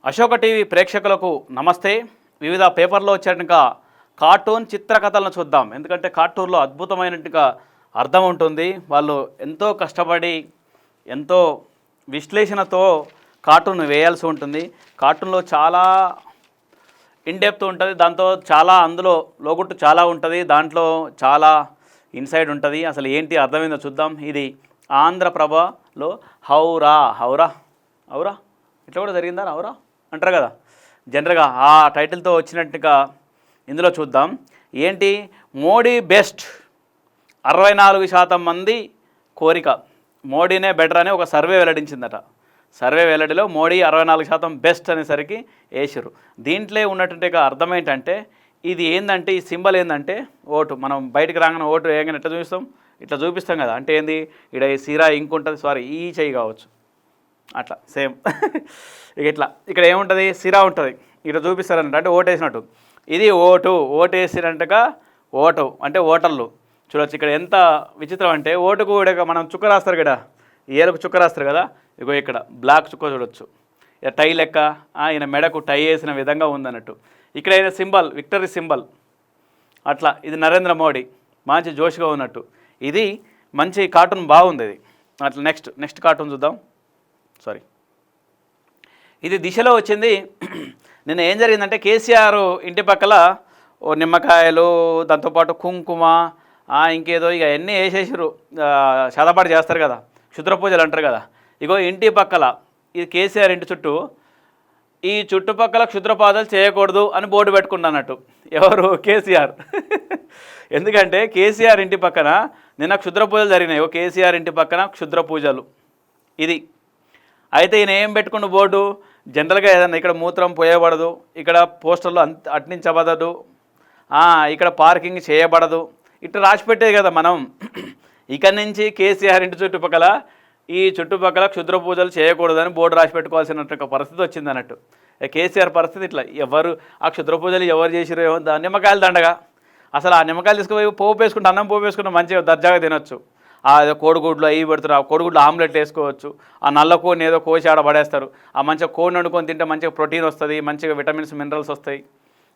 Ashoka TV ప్రేక్షకులకు నమస్తే. వివిధ పేపర్లో వచ్చేట్టుగా కార్టూన్ చిత్రకథలను చూద్దాం. ఎందుకంటే కార్టూన్లో అద్భుతమైనట్టుగా అర్థం ఉంటుంది. వాళ్ళు ఎంతో కష్టపడి ఎంతో విశ్లేషణతో కార్టూన్ వేయాల్సి ఉంటుంది. కార్టూన్లో చాలా ఇన్డెప్త్ ఉంటుంది. దాంతో చాలా అందులో లోగుట్టు చాలా ఉంటుంది. దాంట్లో చాలా ఇన్సైడ్ ఉంటుంది. అసలు ఏంటి అర్థమైందో చూద్దాం. ఇది ఆంధ్రప్రభలో హౌరా హౌరా హౌరా ఇట్లా కూడా జరిగిందా హౌరా అంటారు కదా జనరల్గా, ఆ టైటిల్తో వచ్చినట్టుగా ఇందులో చూద్దాం. ఏంటి మోడీ బెస్ట్ 64% మంది కోరిక, మోడీనే బెటర్ అని ఒక సర్వే వెల్లడించిందట. సర్వే వెల్లడిలో మోడీ 64% బెస్ట్ అనేసరికి వేసారు. దీంట్లో ఉన్నటువంటి అర్థం ఏంటంటే ఇది ఏంటంటే ఈ సింబల్ ఏంటంటే ఓటు. మనం బయటికి రాగానే ఓటు వేయగానే ఎట్లా చూపిస్తాం, ఇట్లా చూపిస్తాం కదా. అంటే ఏంది ఇక్కడ ఈ సీరా ఇంక్ ఉంటుంది, సారీ ఈ చెయ్యి కావచ్చు, అట్లా సేమ్ ఇట్లా ఇక్కడ ఏముంటుంది సిరా ఉంటుంది, ఇట్లా చూపిస్తారన్నట్టు, అంటే ఓటు వేసినట్టు. ఇది ఓటు, ఓటు వేసినట్టుగా ఓటు అంటే ఓటర్లు చూడొచ్చు. ఇక్కడ ఎంత విచిత్రం అంటే ఓటుకు కూడా మనం చుక్క రాస్తారు కదా, ఏలకు చుక్క రాస్తారు కదా, ఇగో ఇక్కడ బ్లాక్ చుక్క చూడొచ్చు. ఇక టై లెక్క ఈయన మెడకు టై వేసిన విధంగా ఉందన్నట్టు. ఇక్కడ అయిన సింబల్ విక్టరీ సింబల్ అట్లా. ఇది నరేంద్ర మోడీ మంచి జోష్గా ఉన్నట్టు. ఇది మంచి కార్టూన్ బాగుంది ఇది. అట్లా నెక్స్ట్ కార్టూన్ చూద్దాం. సారీ, ఇది దిశలో వచ్చింది. నిన్న ఏం జరిగిందంటే కేసీఆర్ ఇంటి పక్కల ఓ నిమ్మకాయలు, దాంతోపాటు కుంకుమ, ఇంకేదో ఇక అన్నీ వేసేసారు. శాతపాటు చేస్తారు కదా, క్షుద్ర పూజలు అంటారు కదా. ఇగో ఇంటి పక్కల ఇది కేసీఆర్ ఇంటి చుట్టూ ఈ చుట్టుపక్కల క్షుద్రపాదాలు చేయకూడదు అని బోర్డు పెట్టుకున్నట్టు. ఎవరు? కేసీఆర్. ఎందుకంటే కేసీఆర్ ఇంటి పక్కన నిన్న క్షుద్ర పూజలు జరిగినాయి. ఓ కేసీఆర్ ఇంటి పక్కన క్షుద్ర పూజలు. ఇది అయితే ఈయన ఏం పెట్టుకున్న బోర్డు, జనరల్గా ఏదన్నా ఇక్కడ మూత్రం పోయబడదు, ఇక్కడ పోస్టర్లు అట్నించబడదు, ఇక్కడ పార్కింగ్ చేయబడదు, ఇట్లా రాసి పెట్టేది కదా మనం. ఇక్కడి నుంచి కేసీఆర్ ఇంటి చుట్టుపక్కల ఈ చుట్టుపక్కల క్షుద్ర పూజలు చేయకూడదని బోర్డు రాసి పెట్టుకోవాల్సినట్టు పరిస్థితి వచ్చింది అన్నట్టు. కేసీఆర్ పరిస్థితి ఇట్లా. ఎవరు ఆ క్షుద్ర పూజలు ఎవరు చేసిరో ఏమో, నిమ్మకాయలు దండగా. అసలు ఆ నిమ్మకాయలు తీసుకుపోయి పోపు వేసుకుంటే, అన్నం పోపు వేసుకుంటే మంచిగా దర్జాగా తినొచ్చు. కోడిగుడ్లు అవి పెడతారు, ఆ కోడిగుడ్లు ఆమ్లెట్లు వేసుకోవచ్చు. ఆ నల్ల కోడిని ఏదో కోసి ఆడ పడేస్తారు. ఆ మంచిగా కోడిని వండుకొని తింటే మంచిగా ప్రోటీన్ వస్తుంది, మంచిగా విటమిన్స్ మినరల్స్ వస్తాయి.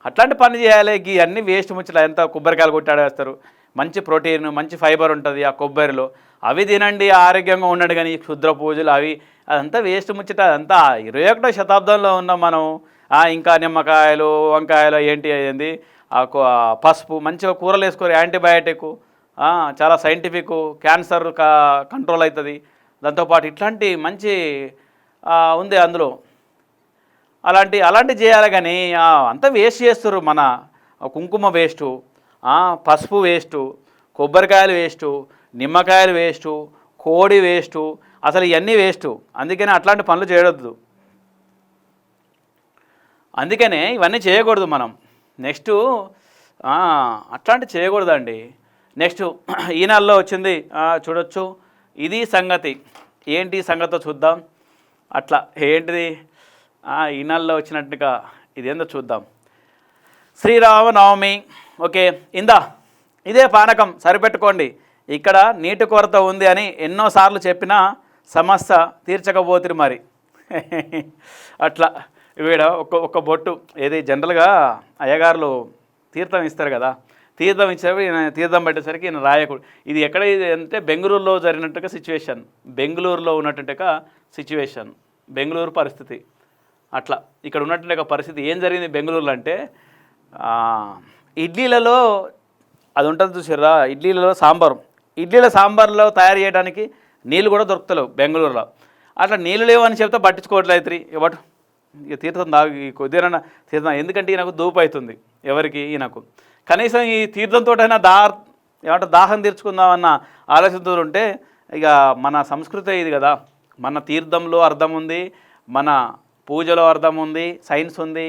అట్లాంటి పని చేయాలి. ఈ అన్ని వేస్ట్ ముచ్చట్లు ఎంత కొబ్బరికాయలు కొట్టాడేస్తారు. మంచి ప్రోటీన్ మంచి ఫైబర్ ఉంటుంది ఆ కొబ్బరిలో. అవి తినండి, ఆరోగ్యంగా ఉండండి. కానీ ఈ క్షుద్ర పూజలు అవి అదంతా వేస్ట్ ముచ్చట. అదంతా 21వ శతాబ్దంలో ఉన్నాం మనం. ఇంకా నిమ్మకాయలు వంకాయలు ఏంటి అయ్యింది, పసుపు మంచిగా కూరలు వేసుకోరు, యాంటీబయాటిక్, చాలా సైంటిఫిక్, క్యాన్సర్ కంట్రోల్ అవుతుంది. దాంతోపాటు ఇట్లాంటి మంచి ఉంది అందులో. అలాంటి చేయాలి. కానీ అంతా వేస్ట్ చేస్తారు. మన కుంకుమ వేస్టు, పసుపు వేస్టు, కొబ్బరికాయలు వేస్టు, నిమ్మకాయలు వేస్టు, కోడి వేస్టు, అసలు ఇవన్నీ వేస్టు. అందుకనే అట్లాంటి పనులు చేయొద్దు. అందుకనే ఇవన్నీ చేయకూడదు మనం. నెక్స్ట్ అట్లాంటి చేయకూడదండి. నెక్స్ట్ ఈనాల్లో వచ్చింది చూడొచ్చు. ఇది సంగతి. ఏంటి సంగతో చూద్దాం. అట్లా ఏంటిది ఈనాల్లో వచ్చినట్టుగా ఇదేందో చూద్దాం. శ్రీరామనవమి. ఓకే, ఇదే పానకం సరిపెట్టుకోండి. ఇక్కడ నీటి కొరత ఉంది అని ఎన్నోసార్లు చెప్పినా సమస్య తీర్చకపోతురు మరి. అట్లా వీడ ఒక్క బొట్టు. ఏది జనరల్గా అయ్యగారులు తీర్థం ఇస్తారు కదా, తీర్థం ఇచ్చేవి ఈయన తీర్థం పెట్టేసరికి ఈయన రాయకుడు. ఇది ఎక్కడ ఇది అంటే బెంగళూరులో జరిగినట్టుగా సిచ్యువేషన్, బెంగళూరులో ఉన్నట్టుగా సిచ్యువేషన్, బెంగళూరు పరిస్థితి. అట్లా ఇక్కడ ఉన్నటువంటి పరిస్థితి ఏం జరిగింది బెంగళూరులో అంటే, ఇడ్లీలలో అది ఉంటుంది చూసారా, ఇడ్లీలలో సాంబార్లో తయారు చేయడానికి నీళ్ళు కూడా దొరుకుతలేవు బెంగళూరులో. అట్లా నీళ్ళు లేవని చెప్తే పట్టించుకోవట్లేదు. ఇవ్వటు ఇక తీర్థం తాగి కొద్దిగా తీర్థం, ఎందుకంటే ఈయనకు దూపు అవుతుంది. ఎవరికి? ఈయనకు. కనీసం ఈ తీర్థంతోటైనా దాహం తీర్చుకుందామన్న ఆలోచనతో ఉంటే, ఇక మన సంస్కృతి ఇది కదా. మన తీర్థంలో అర్థం ఉంది, మన పూజలో అర్థం ఉంది, సైన్స్ ఉంది,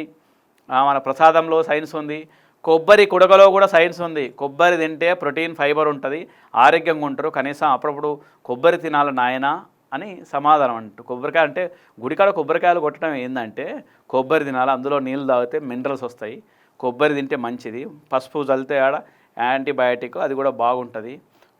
మన ప్రసాదంలో సైన్స్ ఉంది, కొబ్బరి కుడకలో కూడా సైన్స్ ఉంది. కొబ్బరి తింటే ప్రోటీన్ ఫైబర్ ఉంటుంది, ఆరోగ్యంగా ఉంటారు. కనీసం అప్పుడప్పుడు కొబ్బరి తినాలి నాయనా అని సమాధానం అంటూ. కొబ్బరికాయ అంటే గుడికాడ కొబ్బరికాయలు కొట్టడం ఏంటంటే కొబ్బరి తినాలి, అందులో నీళ్ళు తాగితే మినరల్స్ వస్తాయి, కొబ్బరి తింటే మంచిది, పసుపు చల్లితే ఆడ యాంటీబయాటిక్ అది కూడా బాగుంటుంది,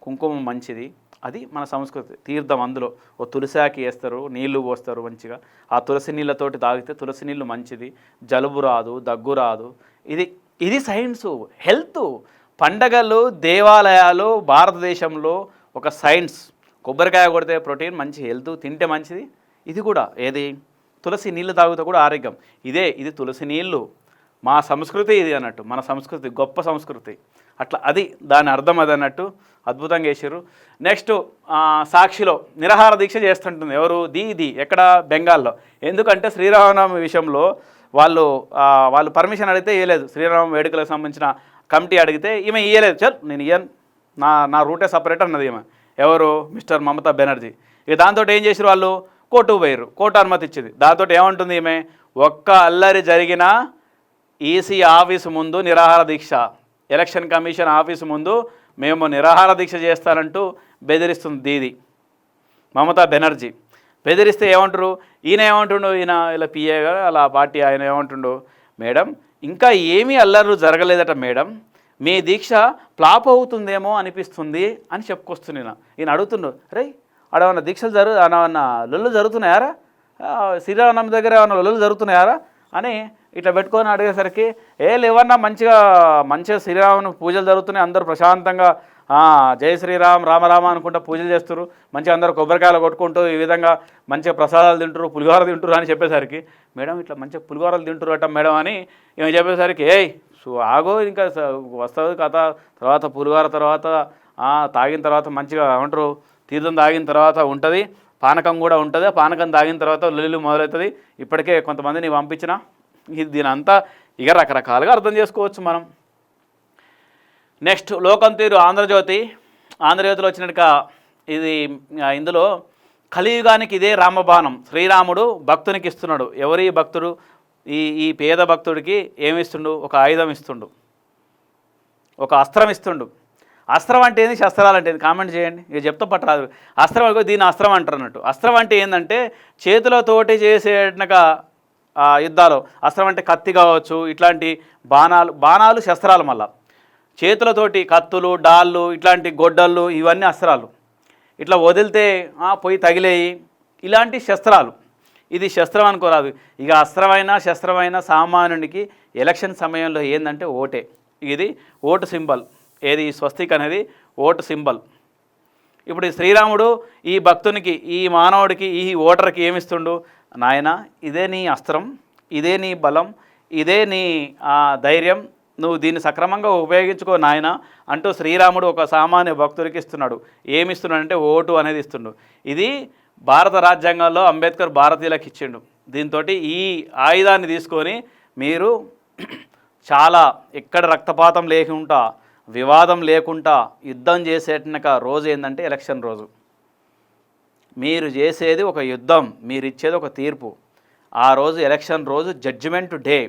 కుంకుమ మంచిది, అది మన సంస్కృతి. తీర్థం అందులో ఓ తులసాకి వేస్తారు, నీళ్లు పోస్తారు మంచిగా. ఆ తులసి నీళ్ళతోటి తాగితే తులసి నీళ్ళు మంచిది, జలుబు రాదు, దగ్గు రాదు. ఇది ఇది సైన్సు. హెల్త్ పండగలు, దేవాలయాలు భారతదేశంలో ఒక సైన్స్. కొబ్బరికాయ కొడితే ప్రోటీన్, మంచి హెల్త్, తింటే మంచిది. ఇది కూడా ఏది తులసి నీళ్ళు తాగితే కూడా ఆరోగ్యం. ఇది తులసి నీళ్ళు. మా సంస్కృతి ఇది అన్నట్టు, మన సంస్కృతి గొప్ప సంస్కృతి. అట్లా అది దాని అర్థం అది అన్నట్టు అద్భుతంగా చేసారు. నెక్స్ట్ సాక్షిలో నిరాహార దీక్ష చేస్తుంటుంది ఎవరు? దీది ఎక్కడ? బెంగాల్లో. ఎందుకంటే శ్రీరామనవమి విషయంలో వాళ్ళు పర్మిషన్ అడిగితే ఇవ్వలేదు. శ్రీరామ వేడుకలకు సంబంధించిన కమిటీ అడిగితే ఈమె ఇవ్వలేదు. చల్ నేను ఇయ్యను, నా రూటే సపరేట్ అన్నది ఈమె. ఎవరు? మిస్టర్ మమతా బెనర్జీ. ఇక దాంతో ఏం చేసారు వాళ్ళు? కోర్టుకు పోయారు. కోర్టు అనుమతి ఇచ్చింది. దాంతో ఏమంటుంది ఈమె? ఒక్క అల్లరి జరిగిన ఈసీ ఆఫీసు ముందు నిరాహార దీక్ష, ఎలక్షన్ కమిషన్ ఆఫీసు ముందు మేము నిరాహార దీక్ష చేస్తానంటూ బెదిరిస్తుంది దీది మమతా బెనర్జీ. బెదిరిస్తే ఏమంటారు? ఈయన ఏమంటుండు? ఇలా పిఏగా అలా పార్టీ ఆయన ఏమంటుండు? మేడం ఇంకా ఏమీ అల్లర్లు జరగలేదట మేడం, మీ దీక్ష ఫ్లాప్ అవుతుందేమో అనిపిస్తుంది అని చెప్పుకొస్తుంది. ఈయన అడుగుతుండు, రే ఆడేమన్నా దీక్షలు ఏమన్నా లొల్లు జరుగుతున్నాయారా? శ్రీరామనవమి దగ్గర ఏమన్నా లొల్లు జరుగుతున్నాయారా అని ఇట్లా పెట్టుకొని అడిగేసరికి లేవన్నా మంచిగా శ్రీరాముని పూజలు జరుగుతున్నాయి, అందరూ ప్రశాంతంగా జై శ్రీరామ్ రామరామ అనుకుంటూ పూజలు చేస్తారు, మంచిగా అందరూ కొబ్బరికాయలు కొట్టుకుంటూ ఈ విధంగా మంచిగా ప్రసాదాలు తింటారు, పులిహోర తింటారు అని చెప్పేసరికి మేడం ఇట్లా మంచిగా పులిహోరలు తింటారు అట మేడం అని ఏమి చెప్పేసరికి ఆగో ఇంకా వస్తుంది కథ, తర్వాత పులిహోర తర్వాత తాగిన తర్వాత మంచిగా ఏమంటారు తీర్థం తాగిన తర్వాత ఉంటుంది, పానకం కూడా ఉంటుంది. పానకం తాగిన తర్వాత లొల్లి మొదలవుతుంది. ఇప్పటికే కొంతమందిని పంపించిన దీని అంతా ఇక రకరకాలుగా అర్థం చేసుకోవచ్చు మనం. నెక్స్ట్ లోకం తీరు ఆంధ్రజ్యోతిలో వచ్చినట్టుగా ఇందులో కలియుగానికి ఇదే రామబాణం. శ్రీరాముడు భక్తునికి ఇస్తున్నాడు. ఎవరి భక్తుడు? ఈ పేద భక్తుడికి ఏమిస్తుండు? ఒక ఆయుధం ఇస్తుండు, ఒక అస్త్రం ఇస్తుండు. అస్త్రం అంటే ఏంది, శస్త్రాలు అంటే ఏంది? కామెంట్ చేయండి. ఇక చెప్తా పట్టరాదు. అస్త్రం దీని అస్త్రం అంటారు అన్నట్టు. అస్త్రం అంటే ఏంటంటే చేతులతోటి చేసేటట్టుగా యుద్ధాలు. అస్త్రం అంటే కత్తి కావచ్చు, ఇట్లాంటి బాణాలు శస్త్రాలు. మళ్ళా చేతులతోటి కత్తులు, డాళ్ళు, ఇట్లాంటి గొడ్డళ్ళు, ఇవన్నీ అస్త్రాలు. ఇట్లా వదిలితే పోయి తగిలేయి, ఇలాంటి శస్త్రాలు. ఇది శస్త్రం అనుకోరాదు. ఇక అస్త్రమైన శస్త్రమైన సామాన్యునికి ఎలక్షన్ సమయంలో ఏంటంటే ఓటే. ఇది ఓటు సింబల్. ఏది? స్వస్తిక్ అనేది ఓటు సింబల్. ఇప్పుడు ఈ శ్రీరాముడు ఈ భక్తునికి, ఈ మానవుడికి, ఈ ఓటర్కి ఏమిస్తుండు? నాయన ఇదే నీ అస్త్రం, ఇదే నీ బలం, ఇదే నీ ధైర్యం, నువ్వు దీన్ని సక్రమంగా ఉపయోగించుకో నాయన అంటూ శ్రీరాముడు ఒక సామాన్య భక్తుడికి ఇస్తున్నాడు. ఏమిస్తున్నాడంటే ఓటు అనేది ఇస్తుండు. ఇది భారత రాజ్యాంగంలో అంబేద్కర్ భారతీయులకు ఇచ్చిండు. దీంతో ఈ ఆయుధాన్ని తీసుకొని మీరు చాలా ఎక్కడ రక్తపాతం లేకుండా, వివాదం లేకుండా యుద్ధం చేసేటనక రోజు ఏంటంటే ఎలక్షన్ రోజు. మీరు చేసేది ఒక యుద్ధం, మీరు ఇచ్చేది ఒక తీర్పు. ఆ రోజు ఎలక్షన్ రోజు జడ్జిమెంట్ డే.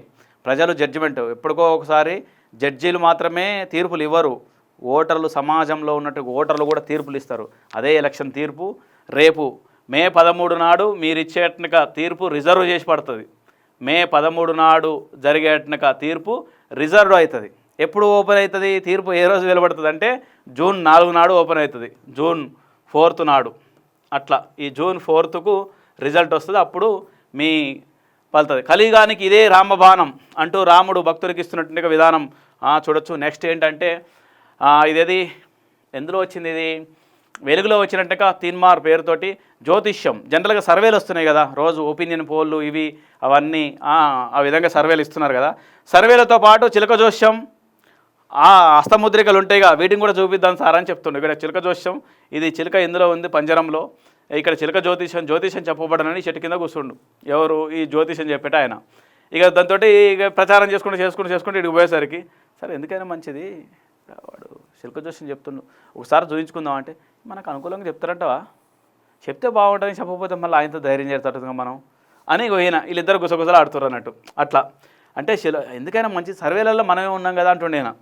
ప్రజలు జడ్జిమెంట్, ఎప్పటికో ఒకసారి జడ్జీలు మాత్రమే తీర్పులు ఇవ్వరు, ఓటర్లు, సమాజంలో ఉన్నట్టు ఓటర్లు కూడా తీర్పులు ఇస్తారు. అదే ఎలక్షన్ తీర్పు. రేపు మే 13 నాడు మీరు ఇచ్చేటనక తీర్పు రిజర్వ్ చేసి పడుతుంది. మే 13 నాడు జరిగేటనక తీర్పు రిజర్వ్ అవుతుంది. ఎప్పుడు ఓపెన్ అవుతుంది తీర్పు? ఏ రోజు వెలువడుతుంది అంటే జూన్ 4 నాడు ఓపెన్ అవుతుంది, జూన్ 4 నాడు. అట్లా ఈ జూన్ 4కు రిజల్ట్ వస్తుంది. అప్పుడు మీ పలుతుంది. కలియుగానికి ఇదే రామబాణం అంటూ రాముడు భక్తుడికి ఇస్తున్నట్టుగా విధానం చూడొచ్చు. నెక్స్ట్ ఏంటంటే ఇదేది ఎందులో వచ్చింది? ఇది వెలుగులో వచ్చినట్టుగా తీన్మార్ పేరుతోటి జ్యోతిష్యం. జనరల్గా సర్వేలు వస్తున్నాయి కదా రోజు, ఒపీనియన్ పోళ్ళు ఇవి అవన్నీ ఆ విధంగా సర్వేలు ఇస్తున్నారు కదా. సర్వేలతో పాటు చిలక జోష్యం, హస్తముద్రికలు ఉంటాయిగా, వీటిని కూడా చూపిద్దాం సార్ అని చెప్తుండే. ఇక్కడ చిలక జోష్యం, ఇది చిలక ఇందులో ఉంది పంజరంలో. ఇక్కడ చిలక జ్యోతిష్యం చెప్పబడనని చెట్టు కింద కూర్చుండు. ఎవరు? ఈ జ్యోతిష్యం చెప్పేట ఆయన. ఇక దాంతో ఇక ప్రచారం చేసుకుంటూ ఇక్కడికి పోయేసరికి సరే ఎందుకైనా మంచిది వాడు చిలక జోష్యం చెప్తుండు, ఒకసారి చూపించుకుందాం అంటే మనకు అనుకూలంగా చెప్తారంటవా? చెప్తే బాగుంటుందని చెప్పకపోతే మళ్ళీ ఆయనతో ధైర్యం చేస్తాడుగా మనం అని వీళ్ళిద్దరు గుసగుసలు ఆడుతారు అన్నట్టు. అట్లా అంటే ఎందుకైనా మంచి సర్వేలలో మనమే ఉన్నాం కదా అంటుండేనా.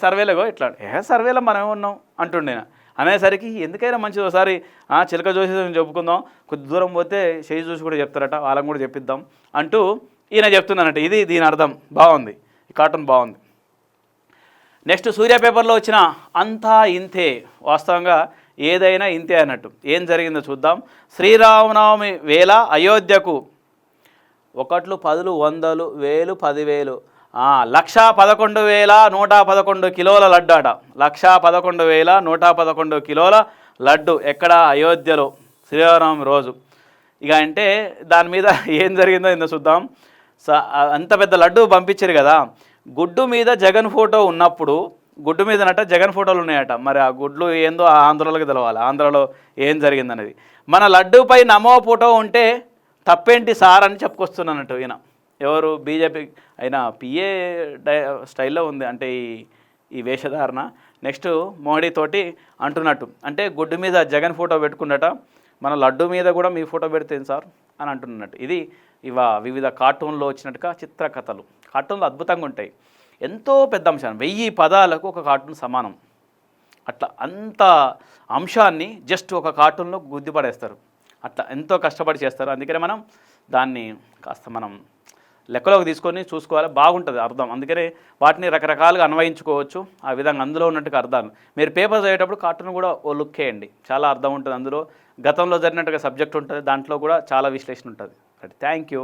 సర్వేలో ఇట్లా సర్వేలో మనమే ఉన్నాం అంటుండేనా అనేసరికి ఎందుకైనా మంచిది ఒకసారి చిలక చూసి చెప్పుకుందాం, కొద్ది దూరం పోతే చేయి చూసి కూడా చెప్తారట, వాళ్ళని కూడా చెప్పిద్దాం అంటూ ఈయన చెప్తున్నానట. ఇది దీని అర్థం. బాగుంది, ఈ కార్టూన్ బాగుంది. నెక్స్ట్ సూర్య పేపర్లో వచ్చిన అంతా ఇంతే. వాస్తవంగా ఏదైనా ఇంతే అన్నట్టు. ఏం జరిగిందో చూద్దాం. శ్రీరామనవమి వేళ అయోధ్యకు ఒకట్లు, పదులు, వందలు, వేలు, 10,000, 1,11,111 కిలోల లడ్డు అట. 1,11,111 కిలోల లడ్డు ఎక్కడ? అయోధ్యలో శ్రీరామనవమి రోజు. ఇక అంటే దాని మీద ఏం జరిగిందో ఇంత చూద్దాం. అంత పెద్ద లడ్డు పంపించారు కదా, గుడ్డు మీద జగన్ ఫోటో ఉన్నప్పుడు, గుడ్డు మీదనట జగన్ ఫోటోలు ఉన్నాయట. మరి ఆ గుడ్లు ఏందో ఆంధ్రలోకి తెలవాలి, ఆంధ్రలో ఏం జరిగిందనేది. మన లడ్డూపై నమో ఫోటో ఉంటే తప్పేంటి సార్ అని చెప్పుకొస్తున్నానట్టు ఈయన. ఎవరు? బీజేపీ అయినా పిఏ స్టైల్లో ఉంది అంటే ఈ వేషధారణ. నెక్స్ట్ మోడీతోటి అంటున్నట్టు, అంటే గుడ్డు మీద జగన్ ఫోటో పెట్టుకున్నట, మన లడ్డు మీద కూడా మీ ఫోటో పెడితే సార్ అని అంటున్నట్టు. ఇది వివిధ కార్టూన్లో వచ్చినట్టుగా చిత్రకథలు. కార్టూన్లు అద్భుతంగా ఉంటాయి. ఎంతో పెద్ద అంశాన్ని 1000 పదాలకు ఒక కార్టూన్ సమానం. అట్లా అంత అంశాన్ని జస్ట్ ఒక కార్టూన్లో గుద్దిపడేస్తారు. అట్లా ఎంతో కష్టపడి చేస్తారు. అందుకనే మనం దాన్ని కాస్త మనం లెక్కలోకి తీసుకొని చూసుకోవాలి, బాగుంటుంది అర్థం. అందుకనే వాటిని రకరకాలుగా అన్వయించుకోవచ్చు. ఆ విధంగా అందులో ఉన్నట్టుగా అర్థాలు. మీరు పేపర్ చదివేటప్పుడు కార్టూన్ కూడా ఓ లుక్ వేయండి, చాలా అర్థం ఉంటుంది. అందులో గతంలో జరిగినట్టుగా సబ్జెక్ట్ ఉంటుంది, దాంట్లో కూడా చాలా విశ్లేషణ ఉంటుంది. Thank you.